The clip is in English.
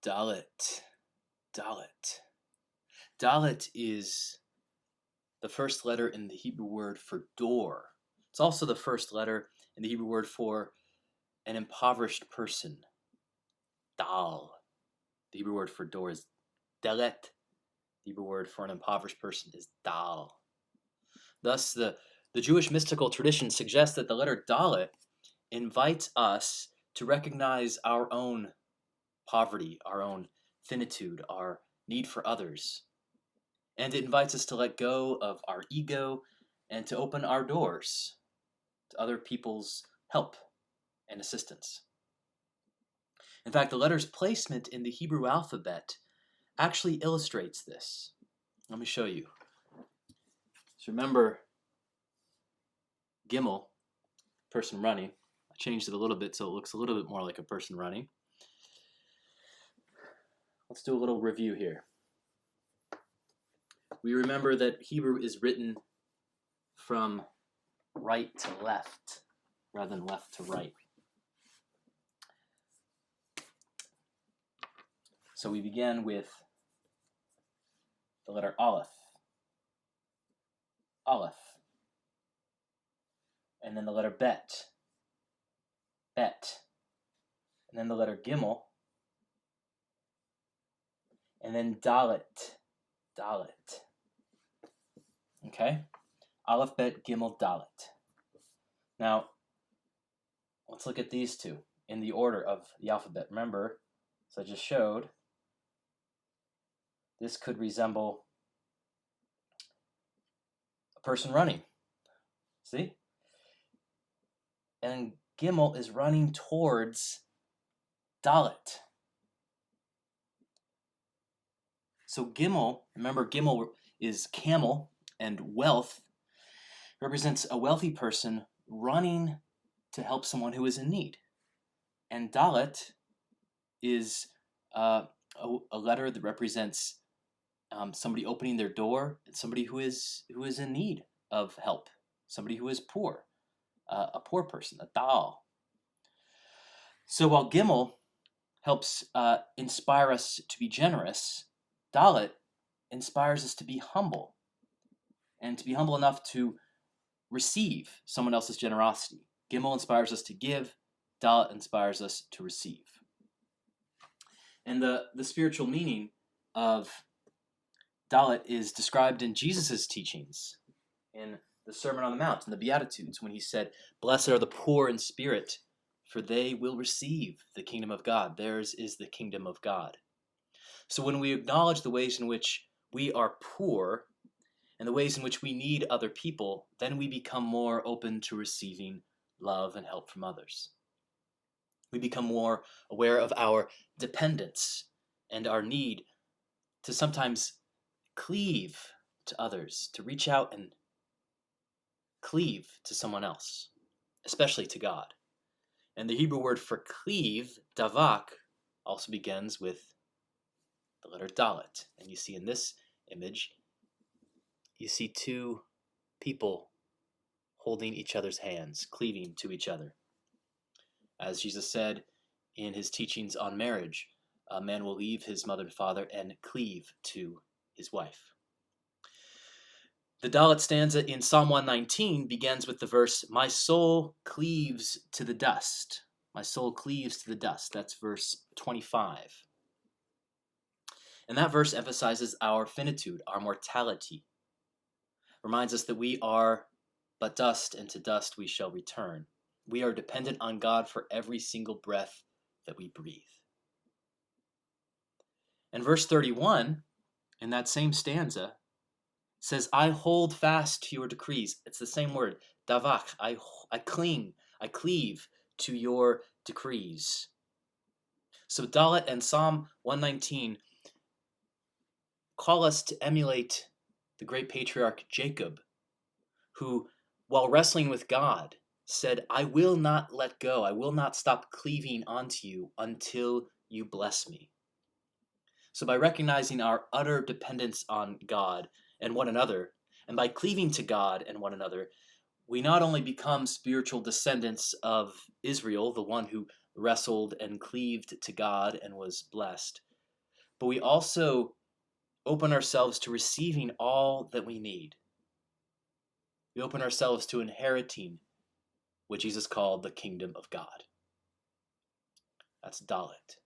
Daleth. Daleth. Daleth is the first letter in the Hebrew word for door. It's also the first letter in the Hebrew word for an impoverished person. Dal. The Hebrew word for door is Daleth. The Hebrew word for an impoverished person is Dal. Thus, the Jewish mystical tradition suggests that the letter Daleth invites us to recognize our own poverty, our own finitude, our need for others. And it invites us to let go of our ego and to open our doors to other people's help and assistance. In fact, the letter's placement in the Hebrew alphabet actually illustrates this. Let me show you. So remember, Gimel, person running. I changed it a little bit so it looks a little bit more like a person running. Let's do a little review here. We remember that Hebrew is written from right to left rather than left to right. So we began with the letter Aleph. Aleph. And then the letter Bet. Bet. And then the letter Gimel. And then Daleth. Daleth. Okay? Aleph, Bet, Gimel, Daleth. Now, let's look at these two in the order of the alphabet. Remember, as I just showed, this could resemble a person running. See? And Gimel is running towards Daleth. So Gimel, remember Gimel is camel, and wealth represents a wealthy person running to help someone who is in need. And Daleth is a letter that represents somebody opening their door, and somebody who is in need of help, somebody who is poor, a poor person, a dal. So while Gimel helps inspire us to be generous, Daleth inspires us to be humble, and to be humble enough to receive someone else's generosity. Gimel inspires us to give, Daleth inspires us to receive. And the spiritual meaning of Daleth is described in Jesus' teachings in the Sermon on the Mount, in the Beatitudes, when he said, "Blessed are the poor in spirit, for they will receive the kingdom of God. Theirs is the kingdom of God." So when we acknowledge the ways in which we are poor and the ways in which we need other people, then we become more open to receiving love and help from others. We become more aware of our dependence and our need to sometimes cleave to others, to reach out and cleave to someone else, especially to God. And the Hebrew word for cleave, davak, also begins with the letter Daleth. And you see in this image, you see two people holding each other's hands, cleaving to each other. As Jesus said in his teachings on marriage, a man will leave his mother and father and cleave to his wife. The Daleth stanza in Psalm 119 begins with the verse, "My soul cleaves to the dust." My soul cleaves to the dust. That's verse 25. And that verse emphasizes our finitude, our mortality. Reminds us that we are but dust, and to dust we shall return. We are dependent on God for every single breath that we breathe. And verse 31, in that same stanza, says, "I hold fast to your decrees." It's the same word, davak. I cling, I cleave to your decrees. So Daleth and Psalm 119 call us to emulate the great patriarch Jacob, who, while wrestling with God, said, "I will not let go. I will not stop cleaving onto you until you bless me." So by recognizing our utter dependence on God and one another, and by cleaving to God and one another, we not only become spiritual descendants of Israel, the one who wrestled and cleaved to God and was blessed, but we also open ourselves to receiving all that we need. We open ourselves to inheriting what Jesus called the kingdom of God. That's Daleth.